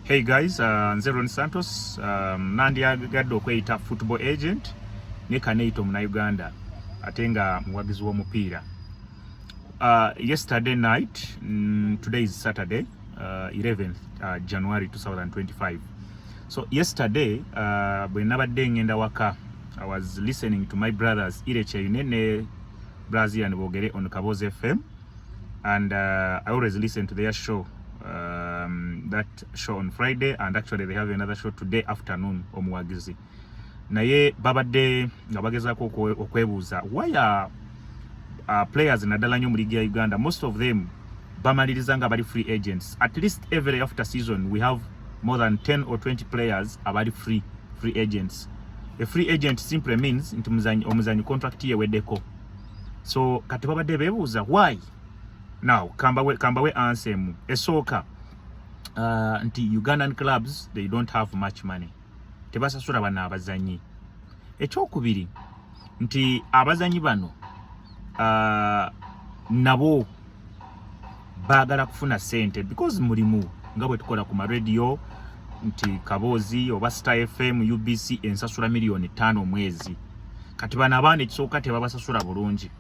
Hey guys, nze Ron Santos, nandyagadde okweyita football agent ne Kaneito muna Uganda ate nga muwagizi w'omupiira. Yesterday night, today is Saturday, 11th January 2025. So yesterday, bwe nabadde ngenda waka, I was listening to my brothers Ireche ne Brazil and Bogere on Kaboz FM, and I always listen to their show. That show on Friday, and actually they have another show today afternoon omuwagizi naye babadde nga bagezaako okwebuuza why are players naddala nnyo mu ligi ya Uganda, most of them bamaliriza nga bali free agents. At least every after season we have more than 10 or 20 players abali free agents. A free agent simply means nti omuzanyi contract ye weddeko. So kati babadde beebuuza why. Now kambawe answer mu esooka nti Ugandan clubs, they don't have much money, tebasasula bana abazanyi. Ekyokubiri nti abazanyi bano nabo bagala kufuna sente because mulimu nga bwe tukola ku radio nti Kabozi oba Star FM UBC ensasula milioni 5 mwezi. Kati bana abana ekisooka tebabasasula bulungi,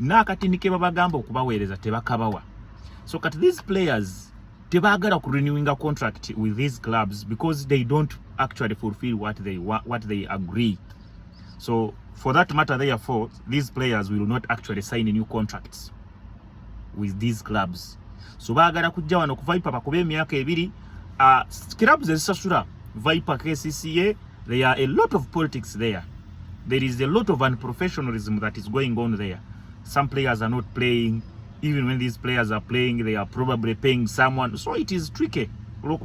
nakati nike babagamba okubaweereza tebakabawa. So kati these players tebagala ku renewing a contract with these clubs because they don't actually fulfill what they agree. So for that matter, therefore, these players will not actually sign new contracts with these clubs. So bagala kujja wano ku Viper bakube emyaka ebiri. Clubs ezisasula Viper, KCCA, there are a lot of politics there. There is a lot of unprofessionalism that is going on there. Some players are not playing. Even when these players are playing, they are probably paying someone. So it is tricky. But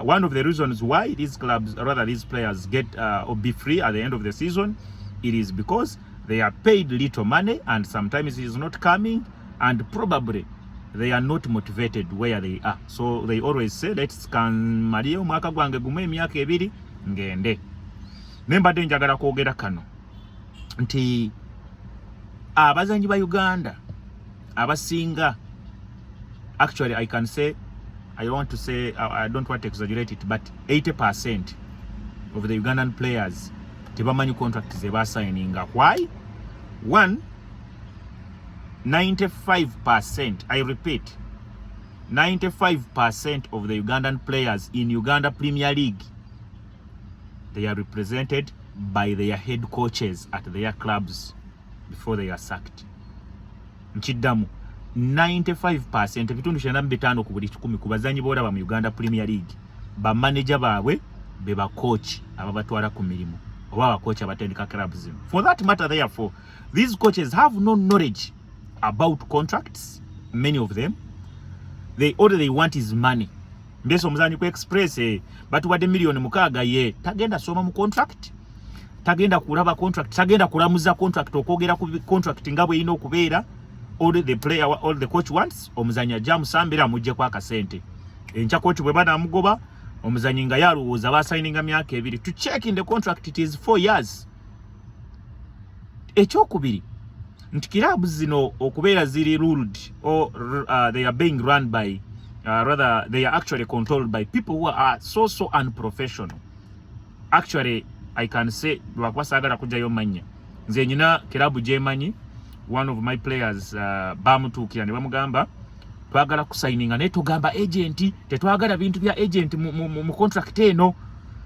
one of the reasons why these clubs, or rather these players, get or be free at the end of the season, it is because they are paid little money and sometimes it is not coming, and probably they are not motivated where they are. So they always say, let's can Mario mwaka gwange gume emyaka ebiri ngende. Nembadde njagala kwogera kano nti abazanyi ba Uganda abasinga, actually I can say, I don't want to exaggerate it, but 80% of the Ugandan players tebamanyi contract ze basigninga. Why? One, 95%, I repeat, 95% of the Ugandan players in Uganda Premier League, they are represented by their head coaches at their clubs before they are sacked. Nchiddamu 95% ebitundu 95 ku buli 10 ku bazanyi boolaba mu Uganda Premier League ba manager baabwe be ba coach ababatwala ku mirimu oba ba coach abatendeka clubs. For that matter, therefore, these coaches have no knowledge about contracts. Many of them, all they want is money. Mbeso omuzanyi ku express but wadde milioni mukaaga ye tagenda soma mu contract, tagenda kulaba contract, tagenda kulamuza contract okwogera ku contract nga bwe ino okubeera. All the player, all the coach wants, omuzanyi ajja musambira mujje kwa kasente. Encha coach bwe bana amugoba omuzanyi nga yalowooza basigninga myaka ebiri. To check in the contract, it is 4 years. Ekyokubiri nti clubs zino okubeera ziri ruled or they are being run by rather they are actually controlled by people who are so unprofessional. Actually I can say bakwasagala kujayo manya nze nyina club jemanyi. One of my players bamutuukira ne bamugamba twagala kusigninga naye tugamba agent, tetwagala bintu bya agent mu contract eno.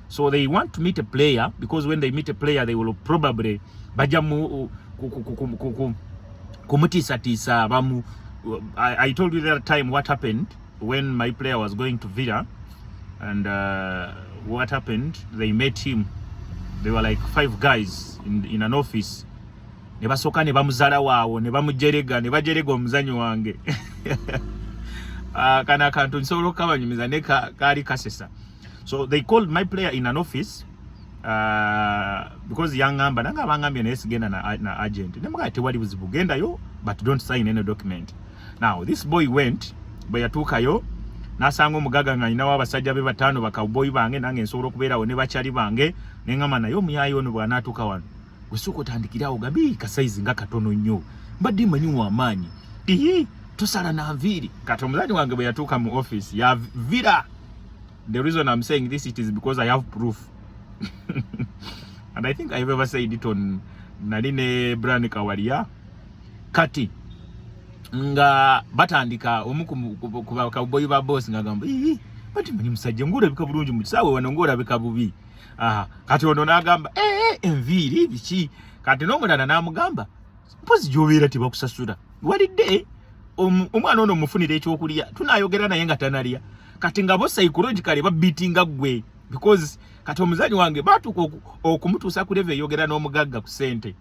So they want to meet a player because when they meet a player they will probably bajja mu kumutiisa bamu. I told you that time what happened when my player was going to Villa, and what happened, they met him. They were like 5 guys in an office. Ne basoka ne bamuzala waawo ne bamujerega ne bajerega omuzanyi wange. Kana kantu nsobola okukabanyumiza ne kali kasesa. So they called my player in an office because yangamba nanga bangambye naye sigenda na agent. Ne mugaye tewali buzibu, gendayo but don't sign any document. Now this boy went, bwe yatuukayo nasanga omugaga nga nyina w'abasajja be 5 bakawboyi bange, nange nsobola okubeerawo ne bakyali bange, ne ngamba naye omuyayi ono bw'anaatuuka wano wesuko tandikirawo gabi ka size nga katono nnyo mbadde manyi wa amaanyi tusala na nviri. Kati omuzanyi wange bwe yatuuka mu office ya vira. The reason I'm saying this it is because I have proof. And I think I've ever said it on Naline Brand Kawalia. Kati nga batandika omuku kaboyi ba boss ngagamba bati manyi musajja ngora bika bulungi mu kisawe wanongora bika bubi. Kati ono nagamba enviri biki. Kati n'omulala namugamba mpozi gyobera tibakusasula. Walidde omwana ono mufunire ekyokulya tunayogera naye nga tanalya. Kati nga bo psychologically babitinga gwe because kati omuzanyi wange batuko okumutuusa ku level yogera n'omugagga ku sente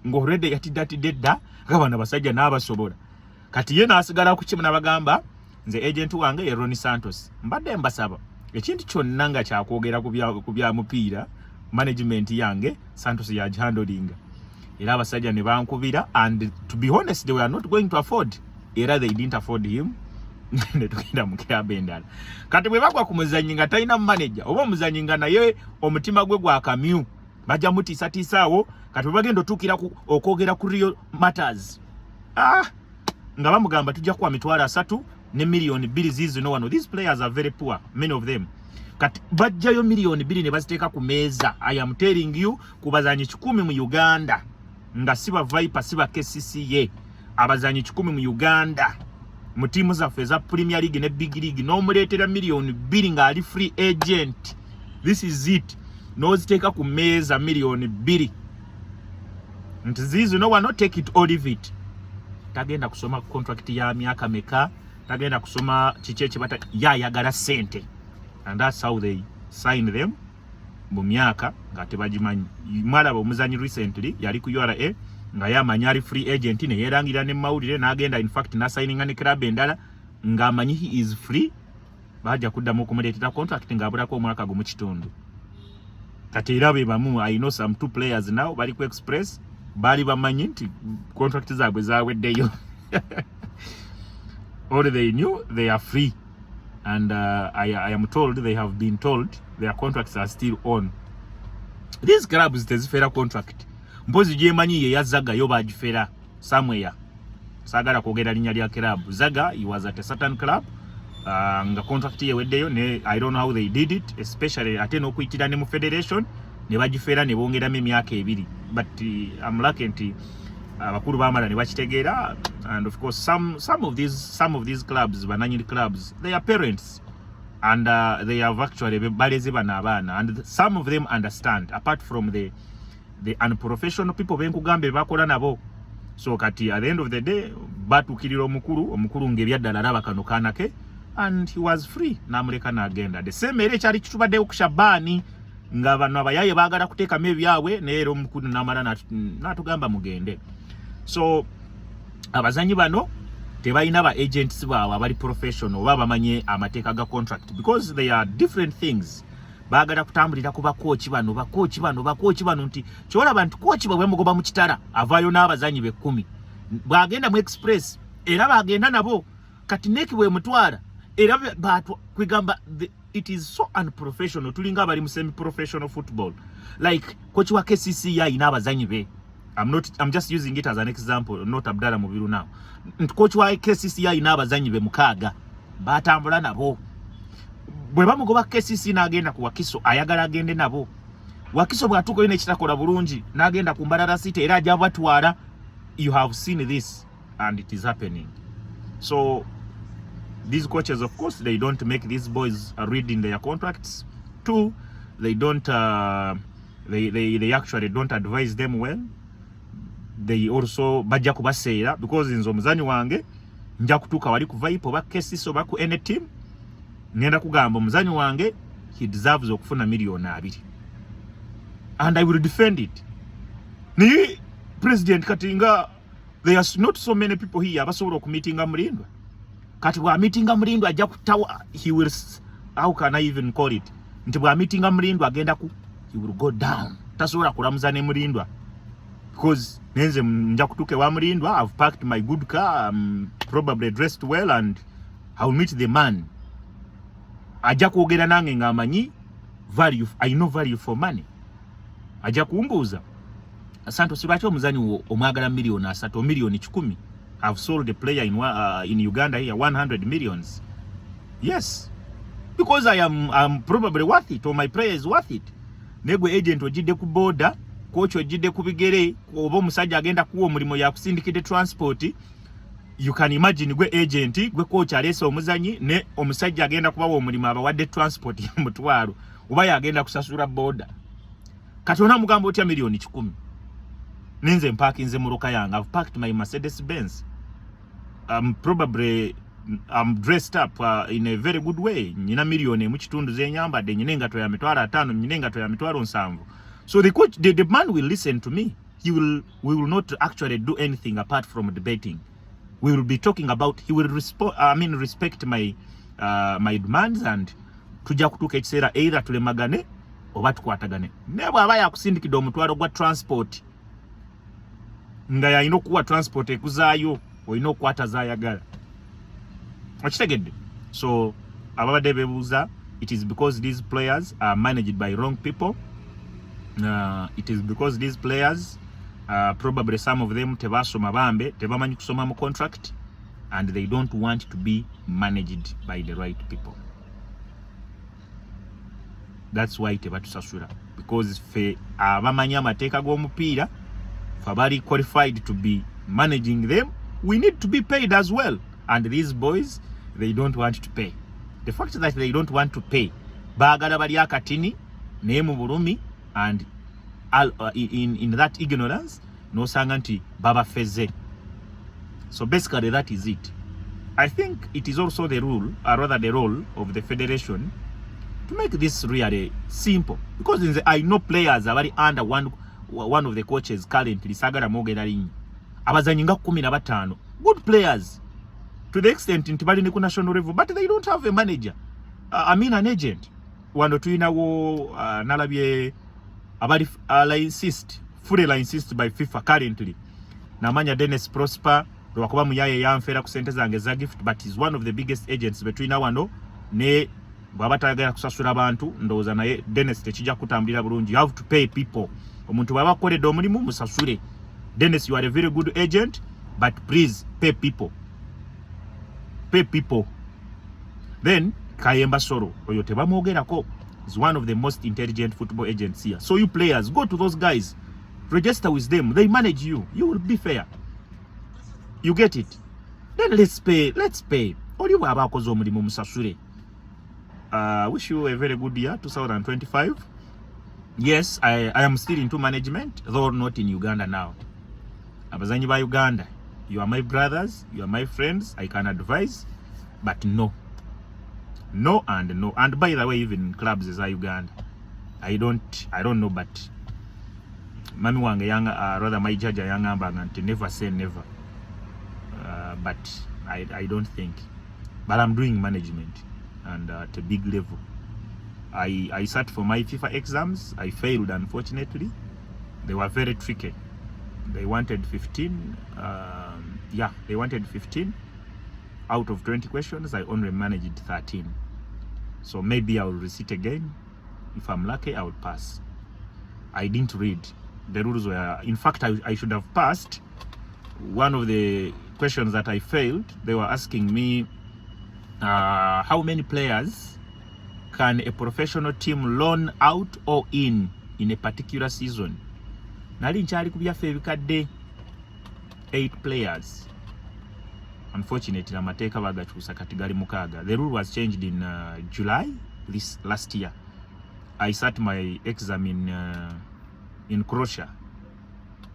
ngo already yatidda ngabana basajja n'abasobola. Kati ye nasigala ku kimu nabagamba nze agent wange ye Ronnie Santos mbadde mbasaba ekintu kyonna nga kyakwogera ku bya mupiira management yange Santos ya handlinga era abasajja ne bankubira and to be honest they were not going to afford era they didn't afford him. Ne tugenda mu club endala. Kati bwe bagwa ku muzanyi nga talina manager oba omuzanyi nga naye omutima gwe gwa kamyu bajja mutiisa awo. Kati bwe bagenda otuukira okwogera ku real matters nga bamugamba tujja kuwa $3 ne million 2 zizino wano. These players are very poor, many of them. Kati bajjayo $2 million ne baziteeka ku meeza. I am telling you kubazanyi 100 mu Uganda nga siba Viper siba KCCA abazanyi 100 mu Uganda mu timu zaffe za Premier League ne Big League n'omuleetera $2 million nga ali free agent. This is it. N'oziteeka ku meeza $2 million. Nti zizo no one not take it or leave it. Tagenda kusoma contract ya myaka meka, tagenda kusoma chicheche bata yagala sente. And that's how they sign them mu myaka nga tebagimanyi. Mwalaba omuzanyi recently yali ku URA nga yamanyari free agent ne yerangira ne mawulire n'agenda in fact na signing ne club endala nga amanyi he is free. Baja kuddamu okumuleetera contract nga abulako omwaka gumu kitundu. Kati era be bamu I know some 2 players now bali ku Express bali bamanyi nti contract zaabwe zaweddeyo. All they knew they are free and I am told they have been told their contracts are still on. These clubs tezifera contract mpozi gyemanyi ye yazaga yo bagifera somewhere. Sagala kwogera linnya lya club. Zaga he was at a certain club nga contract ye weddeyo ne I don't know how they did it especially ate n'okuyitira ne mu federation ne bagifera ne bongeramu emyaka 2 but I'm lucky nti abakulu bamala ne bakitegeera and of course some of these clubs bananyiri clubs they are parents and they have actually baleze bana abaana and some of them understand apart from the unprofessional people benkugambe bakola nabo. So kati at the end of the day batukirira omukulu ng'ebyaddala alaba kano kanake and he was free namuleka n'agenda. The same era ekyali kitubaddeyo ku Shabani nga bano abayaye baagala kuteekamu ebyabwe neero omukulu n'amala n'atugamba mugende. So abazanyi bano tebalina ba agents baabwe abali professional oba bamanye amateeka ga contract because they are different things. Baagala kutambulira ku bakooki bano nti kyolaba nti kooki bwe mugoba mu kitala avaayo n'abazanyi be 10 bwagenda mu Express era bagenda nabo kati neki bwe mutwala era batu kwigamba it is so unprofessional. Tulinga abali mu semi professional football like coach wa KCC yayina abazanyi be. I'm just using it as an example, not Abdallah Mubiru now. Coach wa KCC yayina abazanyi be 6 batambula nabo. Bwe bamugoba KCC n'agenda ku Wakiso ayagala agende nabo. Wakiso bwatuko yine kitakola bulungi n'agenda ku Mbarara City era ajja batwala. You have seen this and it is happening. So these coaches, of course, they don't make these boys read in their contracts. 2, they don't they actually don't advise them well. They also bajja kubaseera because inzo omuzanyi wange nja kutuuka wali ku Viper ba KCC oba ku any team ngenda kugamba omuzanyi wange he deserves okufuna $2 million and I will defend it. Ni President Katinga, there are not so many people here abasobola okumitinga Mulindwa. Kati bwa meetinga Mulindwa ajja kutawa he will, how can I even call it, nti bwa meetinga Mulindwa agenda ku he will go down. Tasobola kulamuza ne Mulindwa because nenze nja kutuke wa Mulindwa. I've packed my good car, I'm probably dressed well and I will meet the man. Ajja kwogera nange ng'amanyi value, I know value for money. Ajja kumbuuza Santos lwaki omuzanyi omwagala $3 million $1 million I've sold a player in Uganda here 100 millions. Yes, because I'm probably worth it, or my player is worth it. Nego agent ojide ku border, coach ojide ku bigere, oba omusajja agenda kuwa omulimo ya kusindikide transport. You can imagine gwe agent, gwe coach alese omuzanyi ne omusajja agenda kubawa omulimo abawadde transport ya mutwalo. Oba yagenda kusasula border. Katona mugambo otya milioni 10. Ninze mpakinze mu loka yange. I've parked my Mercedes Benz. I'm dressed up in a very good way. Nina milioni mu kitundu zenyambadde, nyina engato ya mitwalo 5, nyina engato ya mitwalo 7. So the coach, the man will listen to me. We will not actually do anything apart from debating. We will be talking about, he will respect my demands, and tujja kutuuka ekiseera either tulemagane oba tukwatagane. Ne bw'aba yakusindikidde omutwalo gwa transport nga yalina okuwa transport ekuzaayo, olina okukwata zaayagala. Okitegedde? So ababadde beebuuza, it is because these players are managed by wrong people. It is because these players, probably some of them tebasoma bambe, tebamanyi kusoma mu contract, and they don't want to be managed by the right people. That's why tebatusasula, because fe abamanyi amateeka g'omupiira, fe bali qualified to be managing them, we need to be paid as well. And these boys, they don't want to pay. The fact that they don't want to pay, baagala bali akatini ne mu bulumi, and in that ignorance nosanga nti baba feze. So basically that is it. I think it is also the rule, or rather the role of the federation, to make this really simple, because I know players are very under one of the coaches currently, sagala mogera linyi abazanyi nga 15, good players to the extent nti bali ne ku national level, but they don't have a manager, an agent. Wano tuyinawo nalabye abali fully insist by FIFA currently. Namanya Dennis Prosper lwakuba muyaye yanfera ku sente zange za gift, but is one of the biggest agents between wano ne bwaba tayagala kusasula abantu, ndowooza naye Dennis tekijja kutambulira bulungi. You have to pay people. Omuntu bwaba akoledde omulimu musasule. Dennis, you are a very good agent, but please pay people. Pay people. Then Kayemba Soro, oyo tebamwogerako, is one of the most intelligent football agents here. So you players, go to those guys, register with them, they manage you. You will be fair. You get it? Then let's pay. Oli bwaba akoze omulimu musasule. Wish you a very good year, 2025. Yes, I am still into management, though not in Uganda now. Abazanyi ba Uganda, you are my brothers, you are my friends, I can advise, but no. No and no. And by the way, even clubs is Uganda. I don't know, but mami wange yanga, rather my judge yanga nti never say never. But I don't think. But I'm doing management, and at a big level. I sat for my FIFA exams. I failed, unfortunately. They were very tricky. They wanted 15. They wanted 15 out of 20 questions. I only managed 13. So maybe I will resit again. If I'm lucky, I will pass. I didn't read. The rules were, in fact, I should have passed. One of the questions that I failed, they were asking me how many players can a professional team loan out or in a particular season. Nali nkyali ku byaffe ebikadde 8 players. Unfortunately, amateeka bagakyusa kati gali mukaaga. The rule was changed in July last year. I sat my exam in Croatia,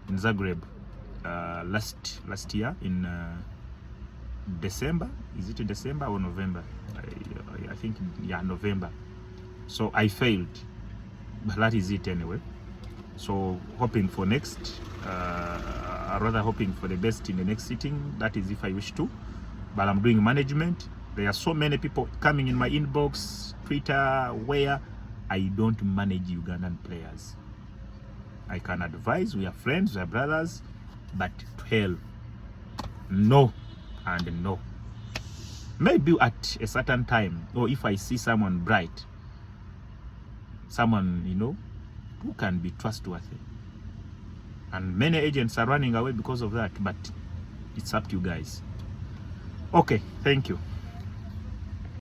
in Zagreb, last year in December. Is it December or November? I think, yeah, November. So I failed, but that is it anyway. So hoping for next, rather hoping for the best in the next sitting. That is if I wish to. But I'm doing management. There are so many people coming in my inbox, Twitter, where I don't manage Ugandan players. I can advise, we are friends, we are brothers, but to hell, no and no. Maybe at a certain time, or if I see someone bright, someone, who can be trustworthy. And many agents are running away because of that, but it's up to you guys. Okay, thank you.